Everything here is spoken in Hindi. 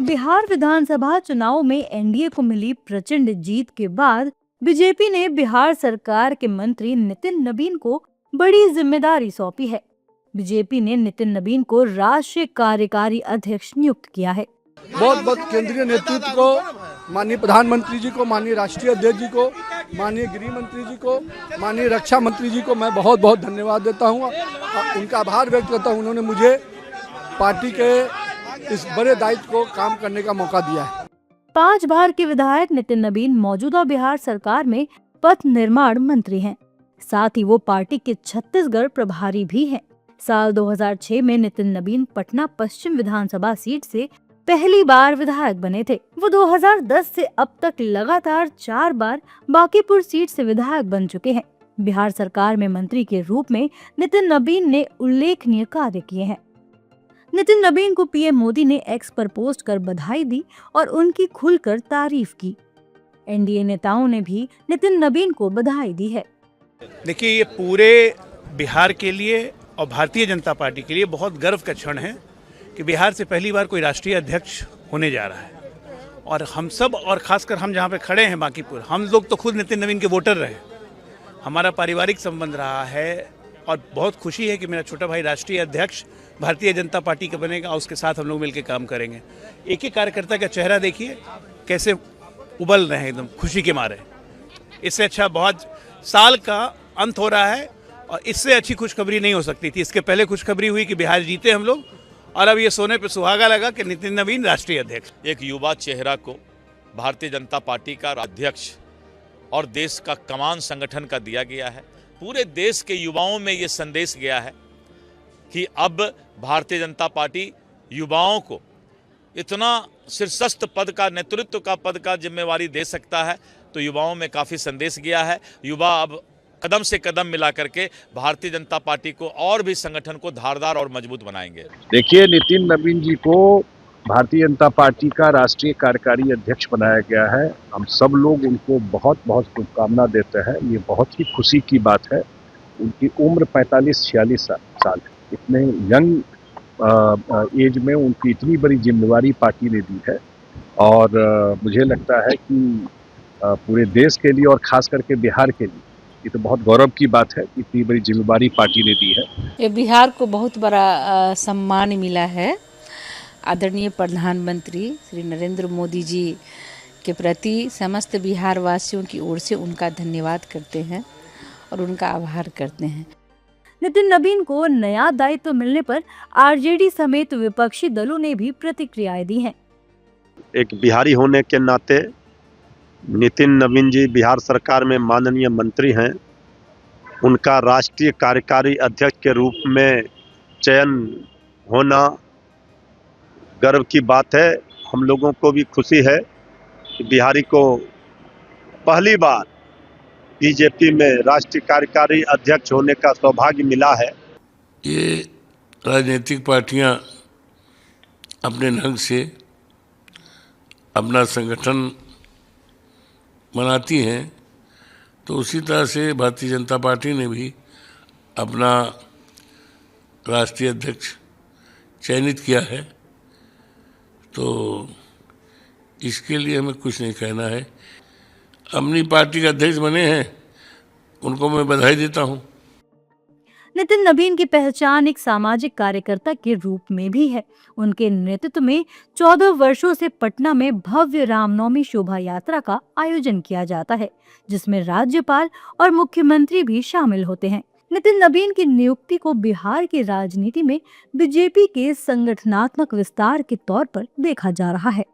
बिहार विधानसभा चुनाव में एनडीए को मिली प्रचंड जीत के बाद बीजेपी ने बिहार सरकार के मंत्री नितिन नबीन को बड़ी जिम्मेदारी सौंपी है। बीजेपी ने नितिन नबीन को राष्ट्रीय कार्यकारी अध्यक्ष नियुक्त किया है। बहुत बहुत केंद्रीय नेतृत्व को, माननीय प्रधानमंत्री जी को, माननीय राष्ट्रीय अध्यक्ष जी को, माननीय गृह मंत्री जी को, माननीय रक्षा मंत्री जी को मैं बहुत बहुत धन्यवाद देता हूँ। उनका आभार व्यक्त करता हूँ, उन्होंने मुझे पार्टी के इस बड़े दायित्व को काम करने का मौका दिया है। 5 बार के विधायक नितिन नबीन मौजूदा बिहार सरकार में पथ निर्माण मंत्री हैं। साथ ही वो पार्टी के छत्तीसगढ़ प्रभारी भी हैं। साल 2006 में नितिन नबीन पटना पश्चिम विधानसभा सीट से पहली बार विधायक बने थे। वो 2010 से अब तक लगातार 4 बार बांकीपुर सीट से विधायक बन चुके हैं। बिहार सरकार में मंत्री के रूप में नितिन नबीन ने उल्लेखनीय कार्य किए हैं। नितिन नबीन को पीएम मोदी ने एक्स पर पोस्ट कर बधाई दी और उनकी खुलकर तारीफ की। एनडीए नेताओं ने भी नितिन नबीन को बधाई दी है। देखिए, ये पूरे बिहार के लिए और भारतीय जनता पार्टी के लिए बहुत गर्व का क्षण है कि बिहार से पहली बार कोई राष्ट्रीय अध्यक्ष होने जा रहा है। और हम सब, और खासकर हम जहाँ पे खड़े हैं बांकीपुर, हम लोग तो खुद नितिन नबीन के वोटर रहे। हमारा पारिवारिक संबंध रहा है और बहुत खुशी है कि मेरा छोटा भाई राष्ट्रीय अध्यक्ष भारतीय जनता पार्टी का बनेगा और उसके साथ हम लोग मिलकर काम करेंगे। एक एक कार्यकर्ता का चेहरा देखिए कैसे उबल रहे हैं एकदम खुशी के मारे। इससे अच्छा, बहुत साल का अंत हो रहा है और इससे अच्छी खुशखबरी नहीं हो सकती थी। इसके पहले खुशखबरी हुई कि बिहार जीते हम लोग, और अब ये सोने पे सुहागा लगा कि नितिन नबीन राष्ट्रीय अध्यक्ष। एक युवा चेहरा को भारतीय जनता पार्टी का अध्यक्ष और देश का कमान संगठन का दिया गया है। पूरे देश के युवाओं में ये संदेश गया है कि अब भारतीय जनता पार्टी युवाओं को इतना शीर्षस्थ पद का, नेतृत्व का पद का जिम्मेवारी दे सकता है। तो युवाओं में काफ़ी संदेश गया है। युवा अब कदम से कदम मिला करके भारतीय जनता पार्टी को और भी संगठन को धारदार और मजबूत बनाएंगे। देखिए, नितिन नबीन जी को भारतीय जनता पार्टी का राष्ट्रीय कार्यकारी अध्यक्ष बनाया गया है। हम सब लोग उनको बहुत बहुत शुभकामना देते हैं। ये बहुत ही खुशी की बात है। उनकी उम्र 45-46 साल है। इतने यंग एज में उनकी इतनी बड़ी जिम्मेवारी पार्टी ने दी है और मुझे लगता है कि पूरे देश के लिए और खास करके बिहार के लिए ये तो बहुत गौरव की बात है कि इतनी बड़ी जिम्मेवारी पार्टी ने दी है। ये बिहार को बहुत बड़ा सम्मान मिला है। आदरणीय प्रधानमंत्री श्री नरेंद्र मोदी जी के प्रति समस्त बिहार वासियों की ओर से उनका धन्यवाद करते हैं और उनका आभार करते हैं। नितिन नबीन को नया दायित्व मिलने पर आरजेडी समेत विपक्षी दलों ने भी प्रतिक्रियाएं दी हैं। एक बिहारी होने के नाते नितिन नबीन जी बिहार सरकार में माननीय मंत्री हैं। उनका राष्ट्रीय कार्यकारी अध्यक्ष के रूप में चयन होना गर्व की बात है। हम लोगों को भी खुशी है कि बिहारी को पहली बार बीजेपी में राष्ट्रीय कार्यकारी अध्यक्ष होने का सौभाग्य मिला है। ये राजनीतिक पार्टियां अपने ढंग से अपना संगठन बनाती हैं, तो उसी तरह से भारतीय जनता पार्टी ने भी अपना राष्ट्रीय अध्यक्ष चयनित किया है। तो इसके लिए हमें कुछ नहीं कहना है। अपनी पार्टी के अध्यक्ष बने हैं, उनको मैं बधाई देता हूं। नितिन नबीन की पहचान एक सामाजिक कार्यकर्ता के रूप में भी है। उनके नेतृत्व में 14 वर्षों से पटना में भव्य रामनवमी शोभा यात्रा का आयोजन किया जाता है, जिसमें राज्यपाल और मुख्यमंत्री भी शामिल होते हैं। नितिन नबीन की नियुक्ति को बिहार की राजनीति में बीजेपी के संगठनात्मक विस्तार के तौर पर देखा जा रहा है।